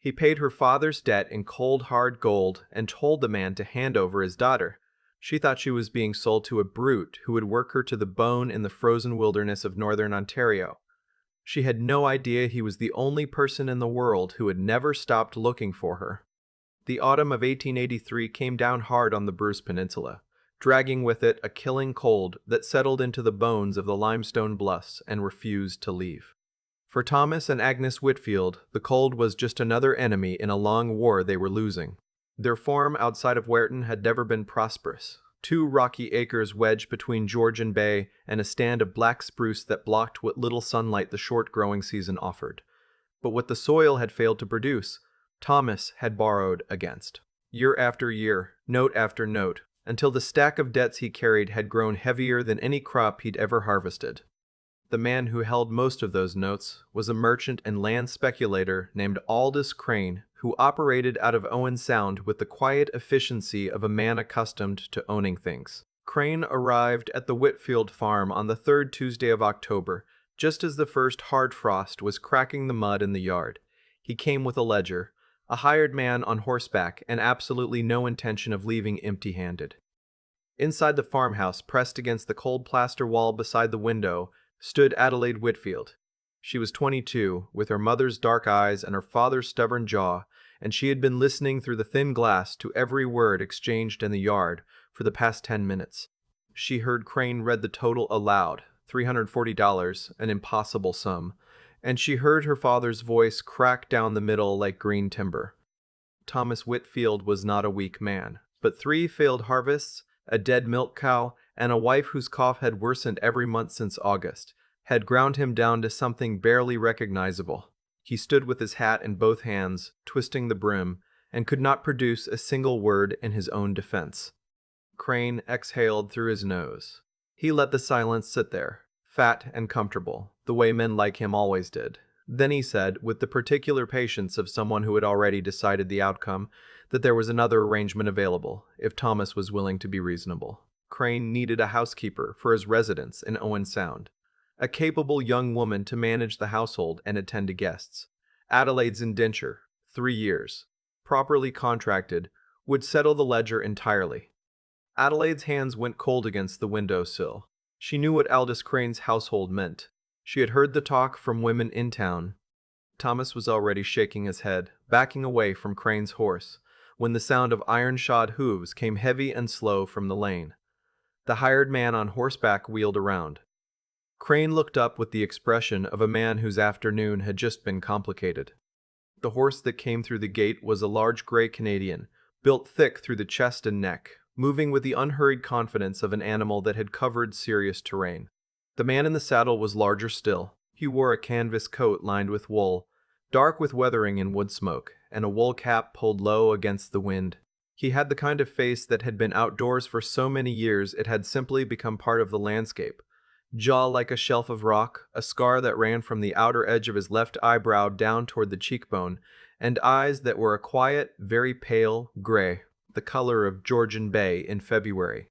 He paid her father's debt in cold hard gold and told the man to hand over his daughter. She thought she was being sold to a brute who would work her to the bone in the frozen wilderness of northern Ontario. She had no idea he was the only person in the world who had never stopped looking for her. The autumn of 1883 came down hard on the Bruce Peninsula, dragging with it a killing cold that settled into the bones of the limestone bluffs and refused to leave. For Thomas and Agnes Whitfield, the cold was just another enemy in a long war they were losing. Their farm outside of Weirton had never been prosperous. 2 rocky acres wedged between Georgian Bay and a stand of black spruce that blocked what little sunlight the short growing season offered. But what the soil had failed to produce, Thomas had borrowed against. Year after year, note after note, until the stack of debts he carried had grown heavier than any crop he'd ever harvested. The man who held most of those notes was a merchant and land speculator named Aldous Crane, who operated out of Owen Sound with the quiet efficiency of a man accustomed to owning things. Crane arrived at the Whitfield farm on the 3rd Tuesday of October, just as the first hard frost was cracking the mud in the yard. He came with a ledger, a hired man on horseback, and absolutely no intention of leaving empty-handed. Inside the farmhouse, pressed against the cold plaster wall beside the window, stood Adelaide Whitfield. She was 22, with her mother's dark eyes and her father's stubborn jaw, and she had been listening through the thin glass to every word exchanged in the yard for the past 10 minutes. She heard Crane read the total aloud, $340, an impossible sum, and she heard her father's voice crack down the middle like green timber. Thomas Whitfield was not a weak man, but 3 failed harvests, a dead milk cow, and a wife whose cough had worsened every month since August, had ground him down to something barely recognizable. He stood with his hat in both hands, twisting the brim, and could not produce a single word in his own defense. Crane exhaled through his nose. He let the silence sit there, fat and comfortable, the way men like him always did. Then he said, with the particular patience of someone who had already decided the outcome, that there was another arrangement available, if Thomas was willing to be reasonable. Crane needed a housekeeper for his residence in Owen Sound, a capable young woman to manage the household and attend to guests. Adelaide's indenture, 3 years, properly contracted, would settle the ledger entirely. Adelaide's hands went cold against the window sill. She knew what Aldous Crane's household meant. She had heard the talk from women in town. Thomas was already shaking his head, backing away from Crane's horse, when the sound of iron-shod hooves came heavy and slow from the lane. The hired man on horseback wheeled around. Crane looked up with the expression of a man whose afternoon had just been complicated. The horse that came through the gate was a large gray Canadian, built thick through the chest and neck, moving with the unhurried confidence of an animal that had covered serious terrain. The man in the saddle was larger still. He wore a canvas coat lined with wool, dark with weathering and wood smoke, and a wool cap pulled low against the wind. He had the kind of face that had been outdoors for so many years it had simply become part of the landscape. Jaw like a shelf of rock, a scar that ran from the outer edge of his left eyebrow down toward the cheekbone, and eyes that were a quiet, very pale gray, the color of Georgian Bay in February.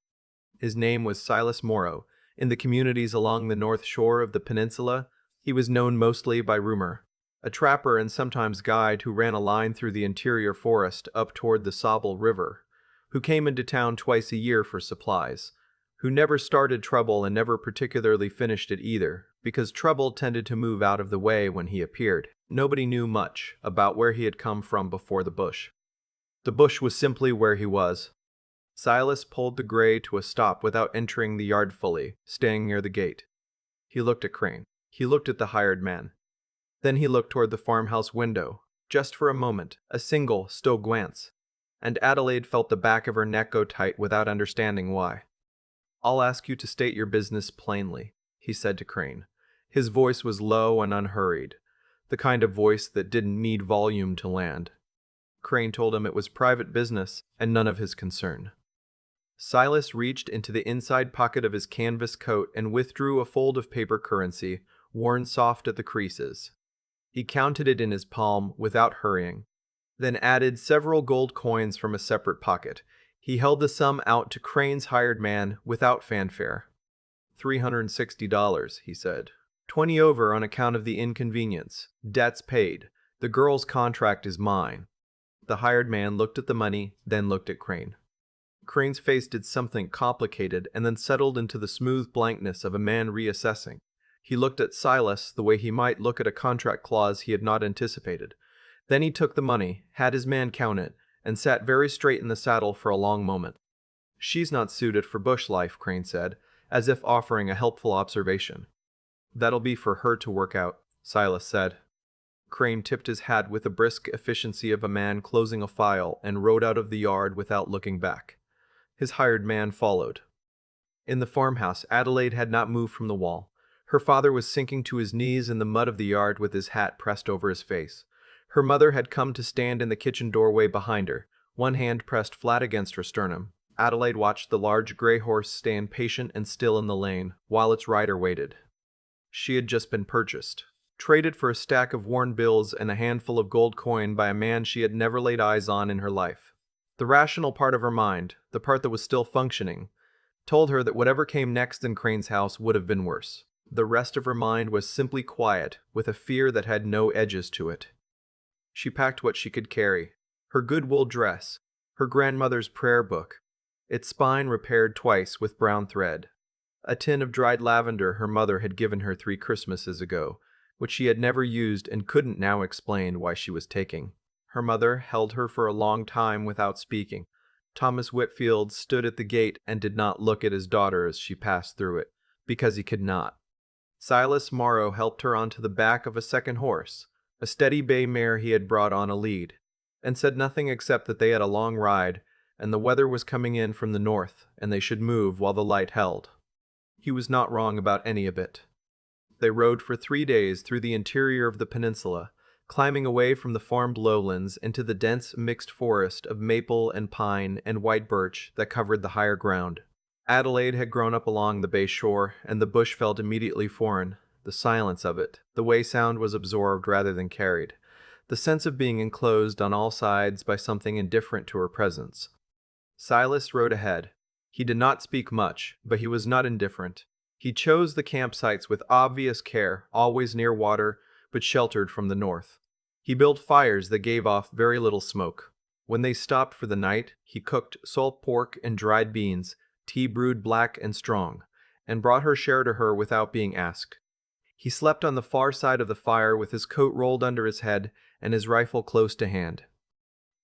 His name was Silas Morrow. In the communities along the north shore of the peninsula, he was known mostly by rumor. A trapper and sometimes guide who ran a line through the interior forest up toward the Sauble River, who came into town twice a year for supplies, who never started trouble and never particularly finished it either, because trouble tended to move out of the way when he appeared. Nobody knew much about where he had come from before the bush. The bush was simply where he was. Silas pulled the gray to a stop without entering the yard fully, staying near the gate. He looked at Crane. He looked at the hired man. Then he looked toward the farmhouse window, just for a moment, a single, still glance, and Adelaide felt the back of her neck go tight without understanding why. "I'll ask you to state your business plainly," he said to Crane. His voice was low and unhurried, the kind of voice that didn't need volume to land. Crane told him it was private business and none of his concern. Silas reached into the inside pocket of his canvas coat and withdrew a fold of paper currency, worn soft at the creases. He counted it in his palm without hurrying, then added several gold coins from a separate pocket. He held the sum out to Crane's hired man without fanfare. $360, he said. 20 over on account of the inconvenience. Debts paid. The girl's contract is mine. The hired man looked at the money, then looked at Crane. Crane's face did something complicated and then settled into the smooth blankness of a man reassessing. He looked at Silas the way he might look at a contract clause he had not anticipated. Then he took the money, had his man count it, and sat very straight in the saddle for a long moment. "She's not suited for bush life," Crane said, as if offering a helpful observation. "That'll be for her to work out," Silas said. Crane tipped his hat with the brisk efficiency of a man closing a file and rode out of the yard without looking back. His hired man followed. In the farmhouse, Adelaide had not moved from the wall. Her father was sinking to his knees in the mud of the yard with his hat pressed over his face. Her mother had come to stand in the kitchen doorway behind her, one hand pressed flat against her sternum. Adelaide watched the large gray horse stand patient and still in the lane, while its rider waited. She had just been purchased, traded for a stack of worn bills and a handful of gold coin by a man she had never laid eyes on in her life. The rational part of her mind, the part that was still functioning, told her that whatever came next in Crane's house would have been worse. The rest of her mind was simply quiet, with a fear that had no edges to it. She packed what she could carry: her good wool dress, her grandmother's prayer book, its spine repaired twice with brown thread, a tin of dried lavender her mother had given her 3 Christmases ago, which she had never used and couldn't now explain why she was taking. Her mother held her for a long time without speaking. Thomas Whitfield stood at the gate and did not look at his daughter as she passed through it, because he could not. Silas Morrow helped her onto the back of a second horse, a steady bay mare he had brought on a lead, and said nothing except that they had a long ride, and the weather was coming in from the north, and they should move while the light held. He was not wrong about any of it. They rode for 3 days through the interior of the peninsula, climbing away from the farmed lowlands into the dense mixed forest of maple and pine and white birch that covered the higher ground. Adelaide had grown up along the bay shore, and the bush felt immediately foreign. The silence of it, the way sound was absorbed rather than carried, the sense of being enclosed on all sides by something indifferent to her presence. Silas rode ahead. He did not speak much, but he was not indifferent. He chose the campsites with obvious care, always near water, but sheltered from the north. He built fires that gave off very little smoke. When they stopped for the night, he cooked salt pork and dried beans, tea brewed black and strong, and brought her share to her without being asked. He slept on the far side of the fire with his coat rolled under his head and his rifle close to hand.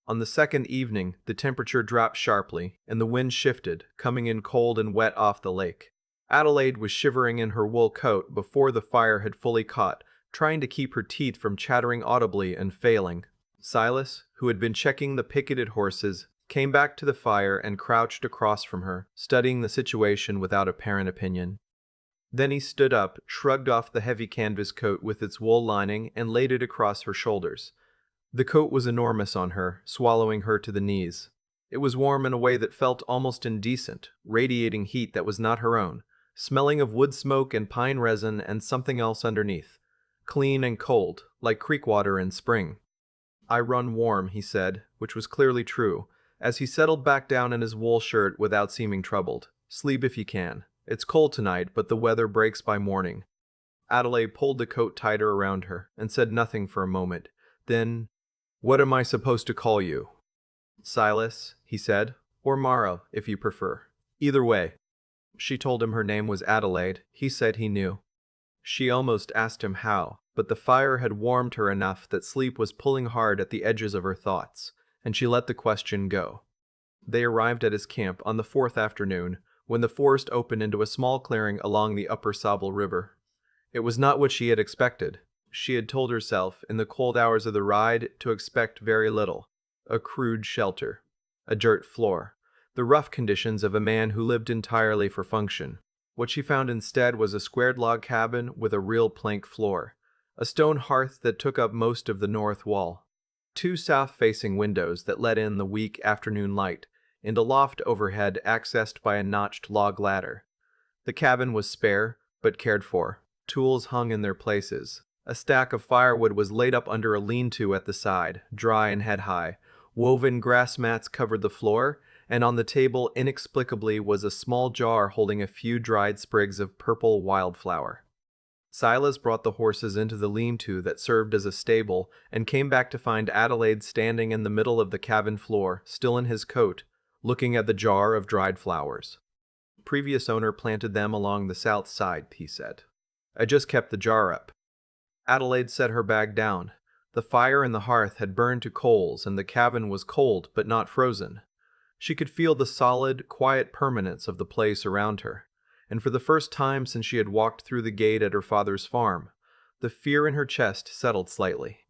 On the second evening, the temperature dropped sharply, and the wind shifted, coming in cold and wet off the lake. Adelaide was shivering in her wool coat before the fire had fully caught, trying to keep her teeth from chattering audibly and failing. Silas, who had been checking the picketed horses, came back to the fire and crouched across from her, studying the situation without apparent opinion. Then he stood up, shrugged off the heavy canvas coat with its wool lining, and laid it across her shoulders. The coat was enormous on her, swallowing her to the knees. It was warm in a way that felt almost indecent, radiating heat that was not her own, smelling of wood smoke and pine resin and something else underneath. Clean and cold, like creek water in spring. "I run warm," he said, which was clearly true, as he settled back down in his wool shirt without seeming troubled. "Sleep if you can. It's cold tonight, but the weather breaks by morning." Adelaide pulled the coat tighter around her and said nothing for a moment. Then, "What am I supposed to call you?" "Silas," he said, "or Morrow, if you prefer. Either way." She told him her name was Adelaide. He said he knew. She almost asked him how, but the fire had warmed her enough that sleep was pulling hard at the edges of her thoughts, and she let the question go. They arrived at his camp on the 4th afternoon, when the forest opened into a small clearing along the upper Sauble River. It was not what she had expected. She had told herself, in the cold hours of the ride, to expect very little. A crude shelter, a dirt floor, the rough conditions of a man who lived entirely for function. What she found instead was a squared log cabin with a real plank floor, a stone hearth that took up most of the north wall, 2 south-facing windows that let in the weak afternoon light, and a loft overhead accessed by a notched log ladder. The cabin was spare, but cared for. Tools hung in their places. A stack of firewood was laid up under a lean-to at the side, dry and head-high. Woven grass mats covered the floor, and on the table inexplicably was a small jar holding a few dried sprigs of purple wildflower. Silas brought the horses into the lean-to that served as a stable and came back to find Adelaide standing in the middle of the cabin floor, still in his coat, looking at the jar of dried flowers. Previous owner planted them along the south side, he said. I just kept the jar up. Adelaide set her bag down. The fire in the hearth had burned to coals and the cabin was cold but not frozen. She could feel the solid, quiet permanence of the place around her, and for the first time since she had walked through the gate at her father's farm, the fear in her chest settled slightly.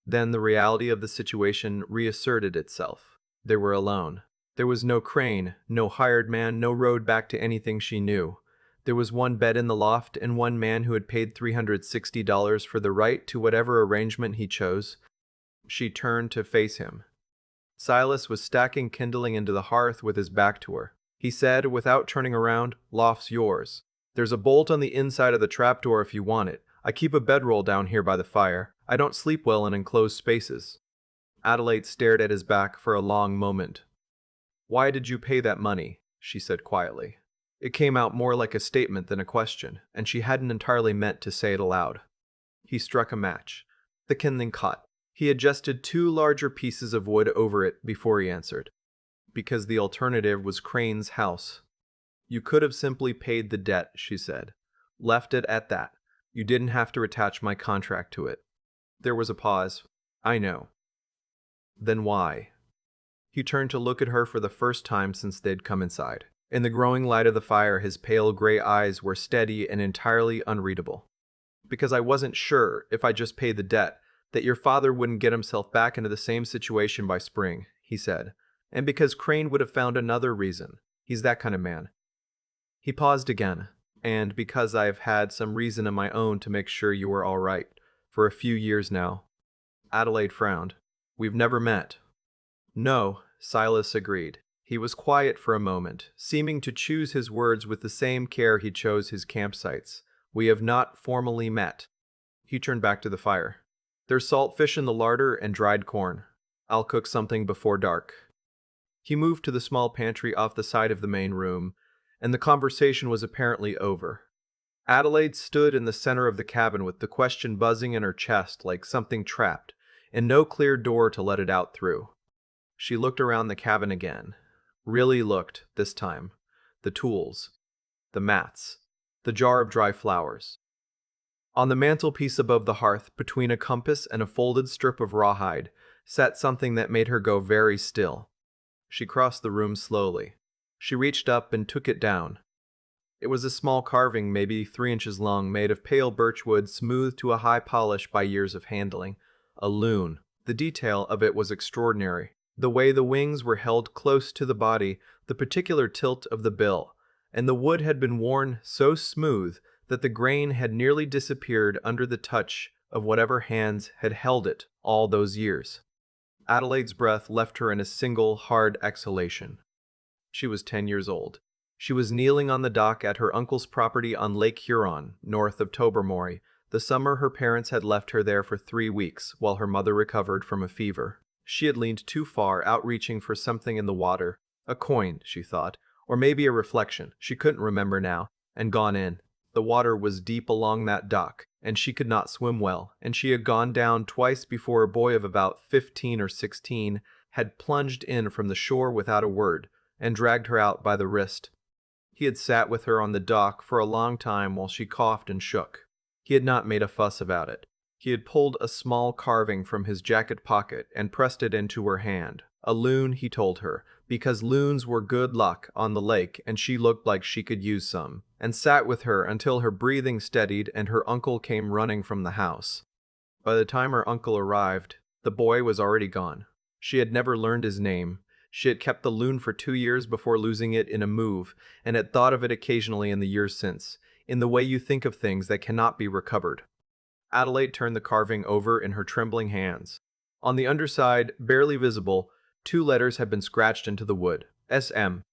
Then the reality of the situation reasserted itself. They were alone. There was no Crane, no hired man, no road back to anything she knew. There was one bed in the loft and one man who had paid $360 for the right to whatever arrangement he chose. She turned to face him. Silas was stacking kindling into the hearth with his back to her. He said, without turning around, "Loft's yours. There's a bolt on the inside of the trapdoor if you want it. I keep a bedroll down here by the fire. I don't sleep well in enclosed spaces." Adelaide stared at his back for a long moment. "Why did you pay that money?" she said quietly. It came out more like a statement than a question, and she hadn't entirely meant to say it aloud. He struck a match. The kindling caught. He adjusted 2 larger pieces of wood over it before he answered. Because the alternative was Crane's house. "You could have simply paid the debt," she said. "Left it at that. You didn't have to attach my contract to it." There was a pause. "I know." "Then why?" He turned to look at her for the first time since they'd come inside. In the growing light of the fire, his pale gray eyes were steady and entirely unreadable. "Because I wasn't sure, if I just paid the debt, that your father wouldn't get himself back into the same situation by spring," he said. "And because Crane would have found another reason. He's that kind of man." He paused again. "And because I've had some reason of my own to make sure you were all right, for a few years now." Adelaide frowned. "We've never met." "No," Silas agreed. He was quiet for a moment, seeming to choose his words with the same care he chose his campsites. "We have not formally met." He turned back to the fire. "There's salt fish in the larder and dried corn. I'll cook something before dark." He moved to the small pantry off the side of the main room, and the conversation was apparently over. Adelaide stood in the center of the cabin with the question buzzing in her chest like something trapped, and no clear door to let it out through. She looked around the cabin again. Really looked, this time. The tools. The mats. The jar of dry flowers. On the mantelpiece above the hearth, between a compass and a folded strip of rawhide, sat something that made her go very still. She crossed the room slowly. She reached up and took it down. It was a small carving, maybe 3 inches long, made of pale birchwood smoothed to a high polish by years of handling. A loon. The detail of it was extraordinary. The way the wings were held close to the body, the particular tilt of the bill, and the wood had been worn so smooth that the grain had nearly disappeared under the touch of whatever hands had held it all those years. Adelaide's breath left her in a single, hard exhalation. She was 10 years old. She was kneeling on the dock at her uncle's property on Lake Huron, north of Tobermory, the summer her parents had left her there for 3 weeks while her mother recovered from a fever. She had leaned too far, out reaching for something in the water. A coin, she thought, or maybe a reflection, she couldn't remember now, and gone in. The water was deep along that dock, and she could not swim well, and she had gone down twice before a boy of about 15 or 16 had plunged in from the shore without a word, and dragged her out by the wrist. He had sat with her on the dock for a long time while she coughed and shook. He had not made a fuss about it. He had pulled a small carving from his jacket pocket and pressed it into her hand. A loon, he told her, because loons were good luck on the lake and she looked like she could use some, and sat with her until her breathing steadied and her uncle came running from the house. By the time her uncle arrived, the boy was already gone. She had never learned his name. She had kept the loon for 2 years before losing it in a move, and had thought of it occasionally in the years since, in the way you think of things that cannot be recovered. Adelaide turned the carving over in her trembling hands. On the underside, barely visible, 2 letters had been scratched into the wood. S.M.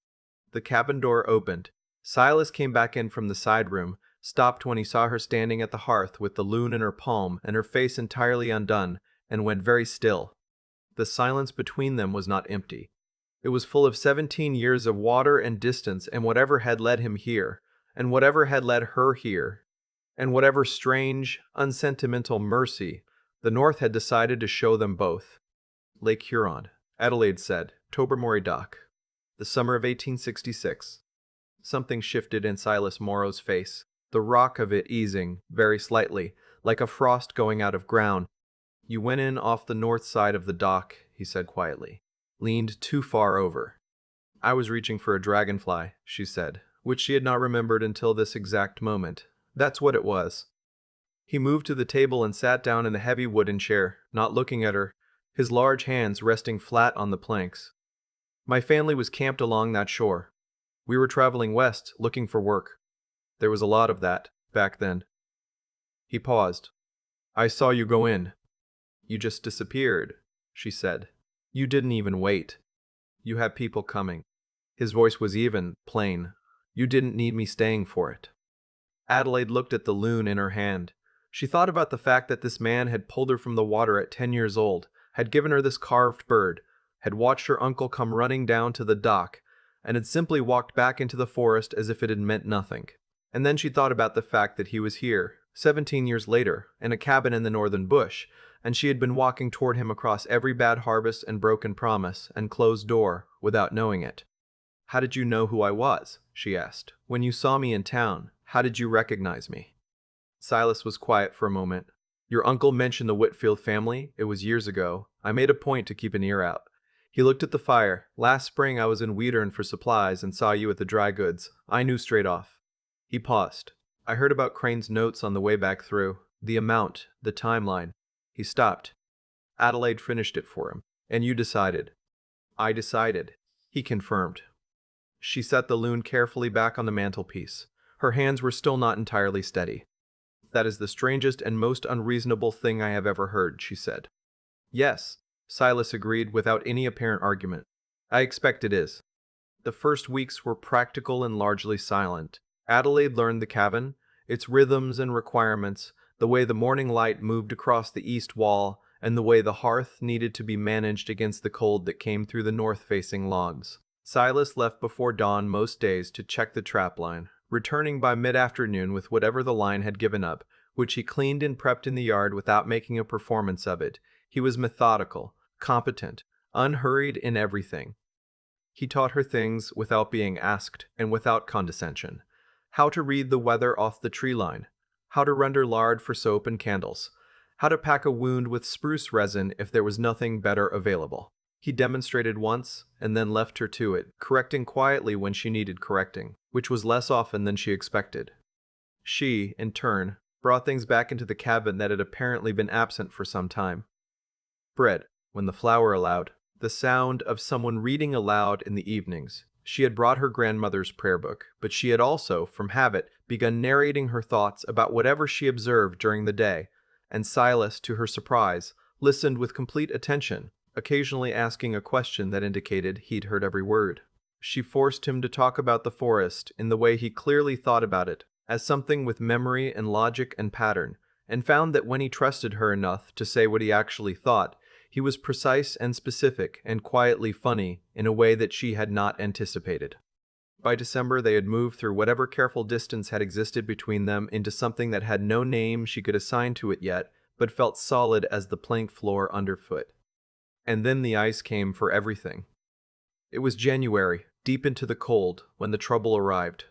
The cabin door opened. Silas came back in from the side room, stopped when he saw her standing at the hearth with the loon in her palm and her face entirely undone, and went very still. The silence between them was not empty. It was full of 17 years of water and distance and whatever had led him here, and whatever had led her here, and whatever strange, unsentimental mercy, the North had decided to show them both. Lake Huron, Adelaide said, Tobermory Dock. The summer of 1866. Something shifted in Silas Morrow's face, the rock of it easing, very slightly, like a frost going out of ground. You went in off the north side of the dock, he said quietly. Leaned too far over. I was reaching for a dragonfly, she said, which she had not remembered until this exact moment. That's what it was. He moved to the table and sat down in the heavy wooden chair, not looking at her, his large hands resting flat on the planks. My family was camped along that shore. We were traveling west, looking for work. There was a lot of that, back then. He paused. I saw you go in. You just disappeared, she said. You didn't even wait. You had people coming. His voice was even, plain. You didn't need me staying for it. Adelaide looked at the loon in her hand. She thought about the fact that this man had pulled her from the water at 10 years old, had given her this carved bird, had watched her uncle come running down to the dock, and had simply walked back into the forest as if it had meant nothing. And then she thought about the fact that he was here, 17 years later, in a cabin in the northern bush, and she had been walking toward him across every bad harvest and broken promise and closed door without knowing it. How did you know who I was? She asked. When you saw me in town, how did you recognize me? Silas was quiet for a moment. Your uncle mentioned the Whitfield family. It was years ago. I made a point to keep an ear out. He looked at the fire. Last spring I was in Weedern for supplies and saw you at the dry goods. I knew straight off. He paused. I heard about Crane's notes on the way back through. The amount, the timeline. He stopped. Adelaide finished it for him. And you decided. I decided. He confirmed. She set the loon carefully back on the mantelpiece. Her hands were still not entirely steady. That is the strangest and most unreasonable thing I have ever heard, she said. Yes, Silas agreed without any apparent argument. I expect it is. The first weeks were practical and largely silent. Adelaide learned the cabin, its rhythms and requirements, the way the morning light moved across the east wall, and the way the hearth needed to be managed against the cold that came through the north-facing logs. Silas left before dawn most days to check the trap line, returning by mid-afternoon with whatever the line had given up, which he cleaned and prepped in the yard without making a performance of it. He was methodical, competent, unhurried in everything. He taught her things without being asked and without condescension. How to read the weather off the tree line, how to render lard for soap and candles, how to pack a wound with spruce resin if there was nothing better available. He demonstrated once and then left her to it, correcting quietly when she needed correcting, which was less often than she expected. She, in turn, brought things back into the cabin that had apparently been absent for some time. Bread, when the flour allowed, the sound of someone reading aloud in the evenings. She had brought her grandmother's prayer book, but she had also, from habit, begun narrating her thoughts about whatever she observed during the day, and Silas, to her surprise, listened with complete attention, occasionally asking a question that indicated he'd heard every word. She forced him to talk about the forest in the way he clearly thought about it, as something with memory and logic and pattern, and found that when he trusted her enough to say what he actually thought, he was precise and specific and quietly funny in a way that she had not anticipated. By December, they had moved through whatever careful distance had existed between them into something that had no name she could assign to it yet, but felt solid as the plank floor underfoot. And then the ice came for everything. It was January, deep into the cold, when the trouble arrived.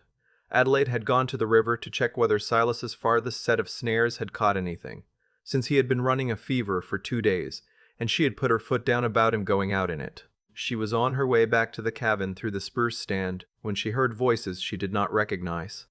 Adelaide had gone to the river to check whether Silas's farthest set of snares had caught anything, since he had been running a fever for 2 days, and she had put her foot down about him going out in it. She was on her way back to the cabin through the spruce stand when she heard voices she did not recognize.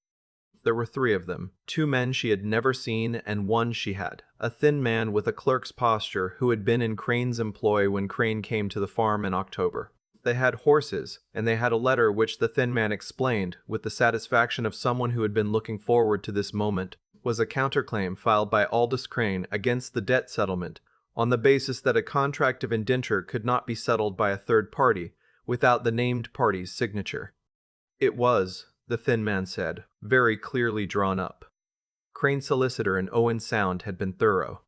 There were 3 of them, 2 men she had never seen and one she had, a thin man with a clerk's posture who had been in Crane's employ when Crane came to the farm in October. They had horses, and they had a letter which the thin man explained, with the satisfaction of someone who had been looking forward to this moment, was a counterclaim filed by Aldous Crane against the debt settlement, on the basis that a contract of indenture could not be settled by a third party without the named party's signature. It was, the thin man said, very clearly drawn up. Crane's solicitor in Owen Sound had been thorough.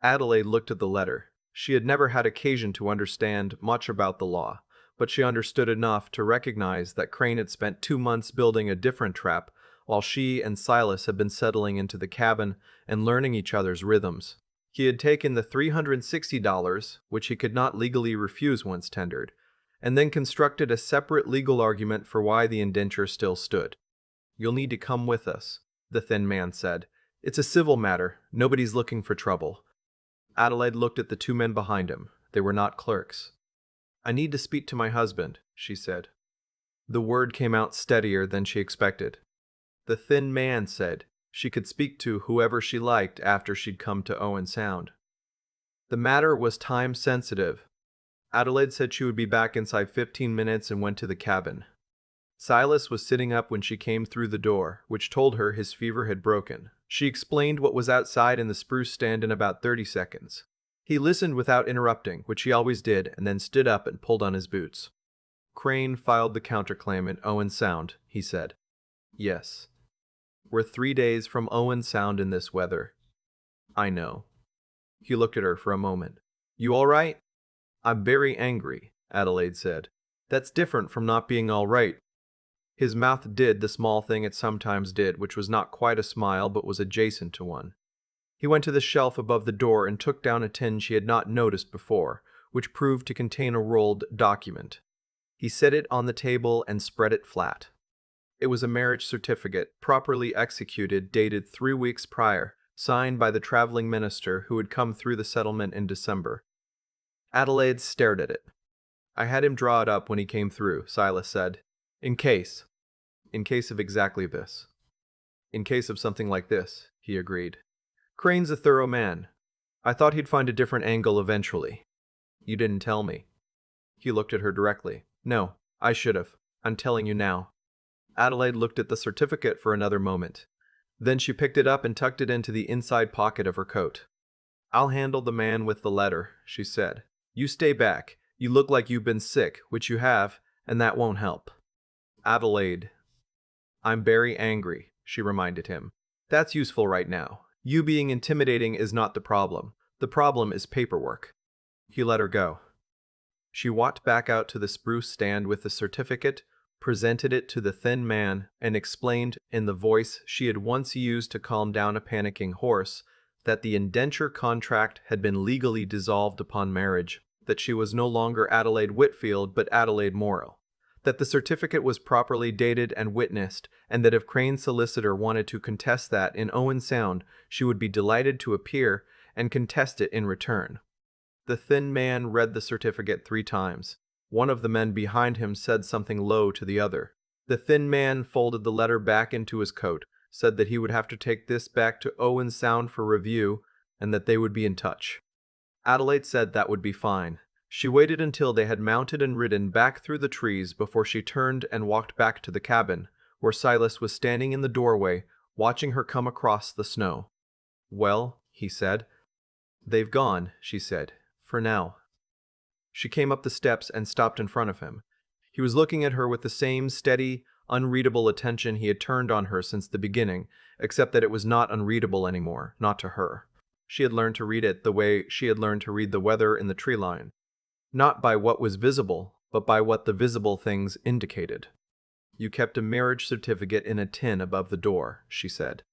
Adelaide looked at the letter. She had never had occasion to understand much about the law, but she understood enough to recognize that Crane had spent 2 months building a different trap while she and Silas had been settling into the cabin and learning each other's rhythms. He had taken the $360, which he could not legally refuse once tendered, and then constructed a separate legal argument for why the indenture still stood. "You'll need to come with us," the thin man said. "It's a civil matter. Nobody's looking for trouble." Adelaide looked at the two men behind him. They were not clerks. "I need to speak to my husband," she said. The word came out steadier than she expected. The thin man said she could speak to whoever she liked after she'd come to Owen Sound. The matter was time-sensitive. Adelaide said she would be back inside 15 minutes and went to the cabin. Silas was sitting up when she came through the door, which told her his fever had broken. She explained what was outside in the spruce stand in about 30 seconds. He listened without interrupting, which he always did, and then stood up and pulled on his boots. "Crane filed the counterclaim at Owen Sound," he said. "Yes. We're 3 days from Owen Sound in this weather." "I know." He looked at her for a moment. "You all right?" "I'm very angry," Adelaide said. "That's different from not being all right." His mouth did the small thing it sometimes did, which was not quite a smile but was adjacent to one. He went to the shelf above the door and took down a tin she had not noticed before, which proved to contain a rolled document. He set it on the table and spread it flat. It was a marriage certificate, properly executed, dated 3 weeks prior, signed by the traveling minister who had come through the settlement in December. Adelaide stared at it. "I had him draw it up when he came through," Silas said. In case of exactly this. In case of something like this," he agreed. "Crane's a thorough man. I thought he'd find a different angle eventually." "You didn't tell me." He looked at her directly. "No, I should have. I'm telling you now." Adelaide looked at the certificate for another moment. Then she picked it up and tucked it into the inside pocket of her coat. "I'll handle the man with the letter," she said. "You stay back. You look like you've been sick, which you have, and that won't help." "Adelaide." "I'm very angry," she reminded him. "That's useful right now. You being intimidating is not the problem. The problem is paperwork." He let her go. She walked back out to the spruce stand with the certificate, presented it to the thin man, and explained, in the voice she had once used to calm down a panicking horse, that the indenture contract had been legally dissolved upon marriage, that she was no longer Adelaide Whitfield but Adelaide Morrow, that the certificate was properly dated and witnessed, and that if Crane's solicitor wanted to contest that in Owen Sound, she would be delighted to appear and contest it in return. The thin man read the certificate 3 times. One of the men behind him said something low to the other. The thin man folded the letter back into his coat, said that he would have to take this back to Owen Sound for review, and that they would be in touch. Adelaide said that would be fine. She waited until they had mounted and ridden back through the trees before she turned and walked back to the cabin, where Silas was standing in the doorway, watching her come across the snow. "Well," he said. "They've gone," she said, "for now." She came up the steps and stopped in front of him. He was looking at her with the same steady, unreadable attention he had turned on her since the beginning, except that it was not unreadable anymore, not to her. She had learned to read it the way she had learned to read the weather in the tree line. Not by what was visible, but by what the visible things indicated. "You kept a marriage certificate in a tin above the door," she said.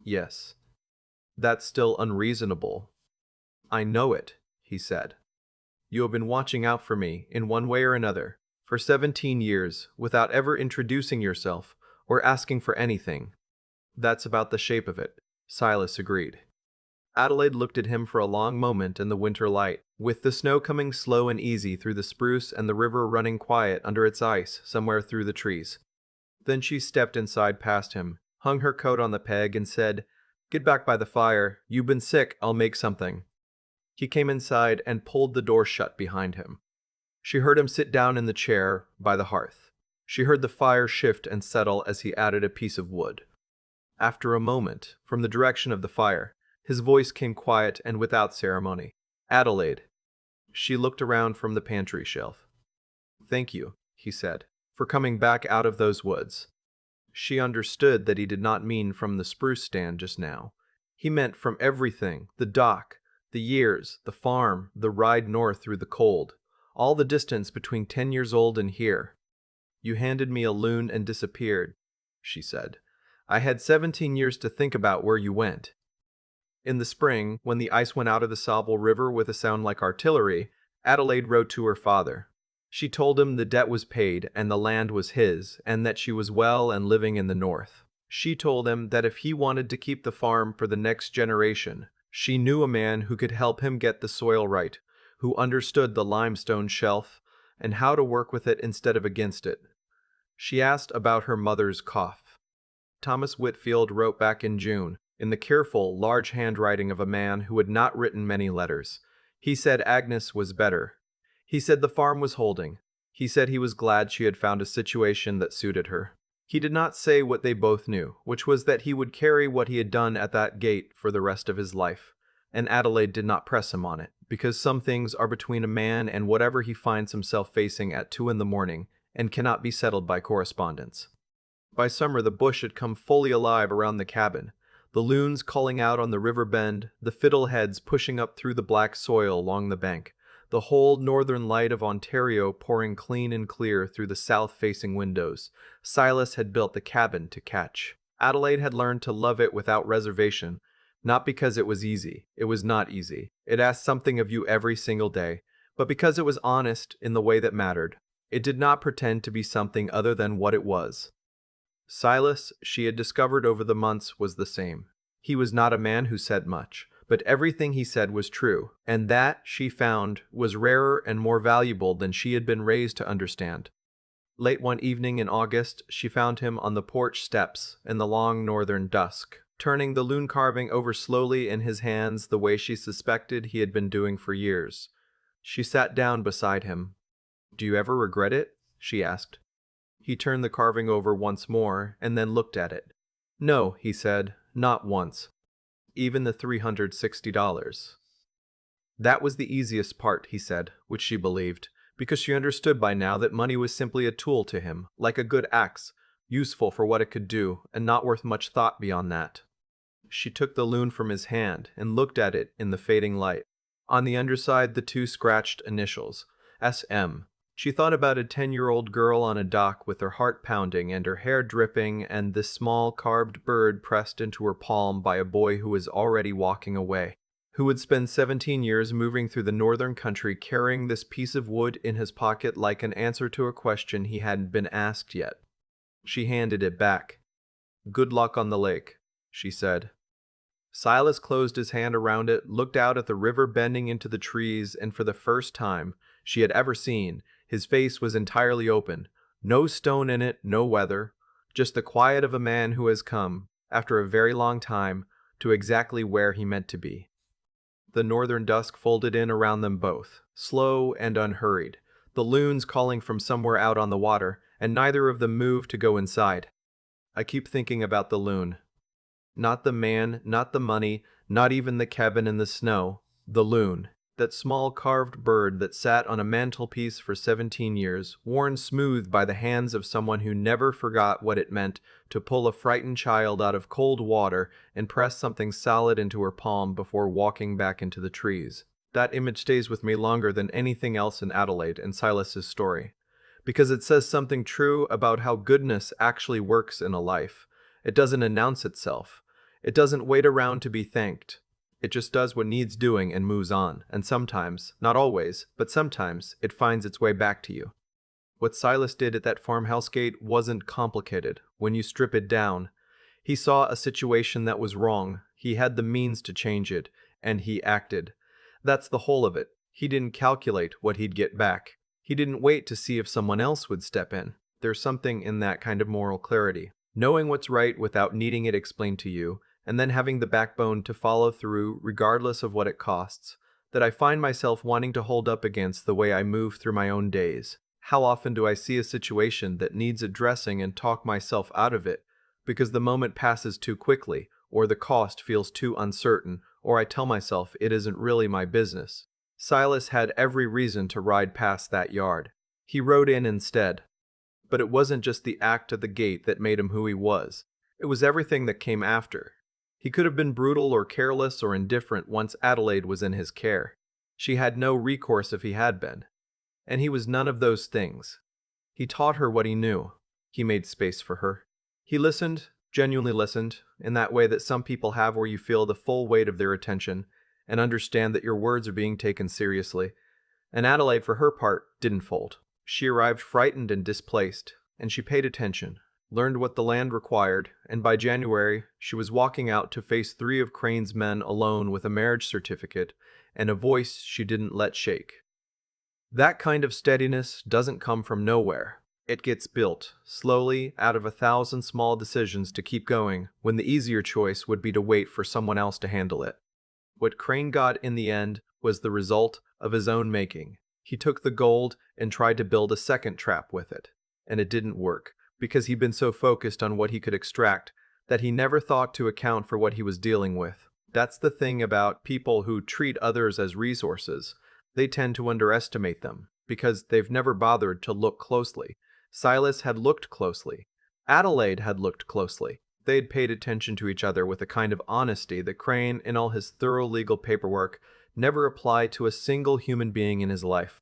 "Yes." "That's still unreasonable." "I know it," he said. "You have been watching out for me, in one way or another, for 17 years, without ever introducing yourself or asking for anything." "That's about the shape of it," Silas agreed. Adelaide looked at him for a long moment in the winter light, with the snow coming slow and easy through the spruce and the river running quiet under its ice somewhere through the trees. Then she stepped inside past him, hung her coat on the peg, and said, "Get back by the fire. You've been sick. I'll make something." He came inside and pulled the door shut behind him. She heard him sit down in the chair by the hearth. She heard the fire shift and settle as he added a piece of wood. After a moment, from the direction of the fire, his voice came quiet and without ceremony. "Adelaide." She looked around from the pantry shelf. "Thank you," he said, "for coming back out of those woods." She understood that he did not mean from the spruce stand just now. He meant from everything, the dock, the years, the farm, the ride north through the cold, all the distance between 10 years old and here. "You handed me a loon and disappeared," she said. I had 17 years to think about where you went. In the spring, when the ice went out of the Sauble River with a sound like artillery, Adelaide wrote to her father. She told him the debt was paid and the land was his, and that she was well and living in the north. She told him that if he wanted to keep the farm for the next generation, she knew a man who could help him get the soil right, who understood the limestone shelf and how to work with it instead of against it. She asked about her mother's cough. Thomas Whitfield wrote back in June, in the careful, large handwriting of a man who had not written many letters. He said Agnes was better. He said the farm was holding. He said he was glad she had found a situation that suited her. He did not say what they both knew, which was that he would carry what he had done at that gate for the rest of his life. And Adelaide did not press him on it, because some things are between a man and whatever he finds himself facing at 2 in the morning, and cannot be settled by correspondence. By summer the bush had come fully alive around the cabin, the loons calling out on the river bend, the fiddleheads pushing up through the black soil along the bank, the whole northern light of Ontario pouring clean and clear through the south-facing windows. Silas had built the cabin to catch. Adelaide had learned to love it without reservation, not because it was easy. It was not easy. It asked something of you every single day, but because it was honest in the way that mattered. It did not pretend to be something other than what it was. Silas, she had discovered over the months, was the same. He was not a man who said much, but everything he said was true, and that, she found, was rarer and more valuable than she had been raised to understand. Late one evening in August, she found him on the porch steps in the long northern dusk, turning the loon carving over slowly in his hands the way she suspected he had been doing for years. She sat down beside him. "Do you ever regret it?" she asked. He turned the carving over once more and then looked at it. "No," he said, "not once. Even the $360. That was the easiest part," he said, which she believed, because she understood by now that money was simply a tool to him, like a good axe, useful for what it could do, and not worth much thought beyond that. She took the loon from his hand and looked at it in the fading light. On the underside, the 2 scratched initials, SM. She thought about a 10-year-old girl on a dock with her heart pounding and her hair dripping, and this small carved bird pressed into her palm by a boy who was already walking away, who would spend 17 years moving through the northern country carrying this piece of wood in his pocket like an answer to a question he hadn't been asked yet. She handed it back. "Good luck on the lake," she said. Silas closed his hand around it, looked out at the river bending into the trees, and for the first time she had ever seen, his face was entirely open. No stone in it, no weather, just the quiet of a man who has come, after a very long time, to exactly where he meant to be. The northern dusk folded in around them both, slow and unhurried, the loons calling from somewhere out on the water, and neither of them moved to go inside. "I keep thinking about the loon. Not the man, not the money, not even the cabin in the snow. The loon. That small carved bird that sat on a mantelpiece for 17 years, worn smooth by the hands of someone who never forgot what it meant to pull a frightened child out of cold water and press something solid into her palm before walking back into the trees. That image stays with me longer than anything else in Adelaide and Silas's story, because it says something true about how goodness actually works in a life. It doesn't announce itself. It doesn't wait around to be thanked. It just does what needs doing and moves on, and sometimes, not always, but sometimes, it finds its way back to you. What Silas did at that farmhouse gate wasn't complicated, when you strip it down. He saw a situation that was wrong, he had the means to change it, and he acted. That's the whole of it. He didn't calculate what he'd get back. He didn't wait to see if someone else would step in. There's something in that kind of moral clarity. Knowing what's right without needing it explained to you, and then having the backbone to follow through regardless of what it costs, that I find myself wanting to hold up against the way I move through my own days. How often do I see a situation that needs addressing and talk myself out of it, because the moment passes too quickly, or the cost feels too uncertain, or I tell myself it isn't really my business. Silas had every reason to ride past that yard. He rode in instead. But it wasn't just the act at the gate that made him who he was. It was everything that came after. He could have been brutal or careless or indifferent once Adelaide was in his care. She had no recourse if he had been. And he was none of those things. He taught her what he knew. He made space for her. He listened, genuinely listened, in that way that some people have where you feel the full weight of their attention and understand that your words are being taken seriously. And Adelaide, for her part, didn't fold. She arrived frightened and displaced, and she paid attention, learned what the land required, and by January, she was walking out to face 3 of Crane's men alone with a marriage certificate and a voice she didn't let shake. That kind of steadiness doesn't come from nowhere. It gets built, slowly, out of 1,000 small decisions to keep going, when the easier choice would be to wait for someone else to handle it. What Crane got in the end was the result of his own making. He took the gold and tried to build a second trap with it. And it didn't work, because he'd been so focused on what he could extract that he never thought to account for what he was dealing with. That's the thing about people who treat others as resources. They tend to underestimate them, because they've never bothered to look closely. Silas had looked closely. Adelaide had looked closely. They had paid attention to each other with a kind of honesty that Crane, in all his thorough legal paperwork, never applied to a single human being in his life.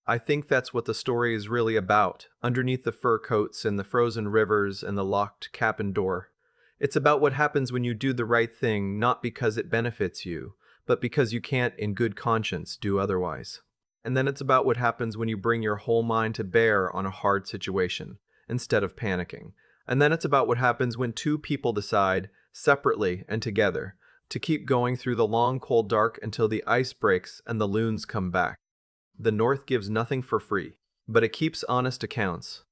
I think that's what the story is really about, underneath the fur coats and the frozen rivers and the locked cabin door. It's about what happens when you do the right thing, not because it benefits you, but because you can't, in good conscience, do otherwise. And then it's about what happens when you bring your whole mind to bear on a hard situation, instead of panicking. And then it's about what happens when 2 people decide, separately and together, to keep going through the long cold dark until the ice breaks and the loons come back. The North gives nothing for free, but it keeps honest accounts,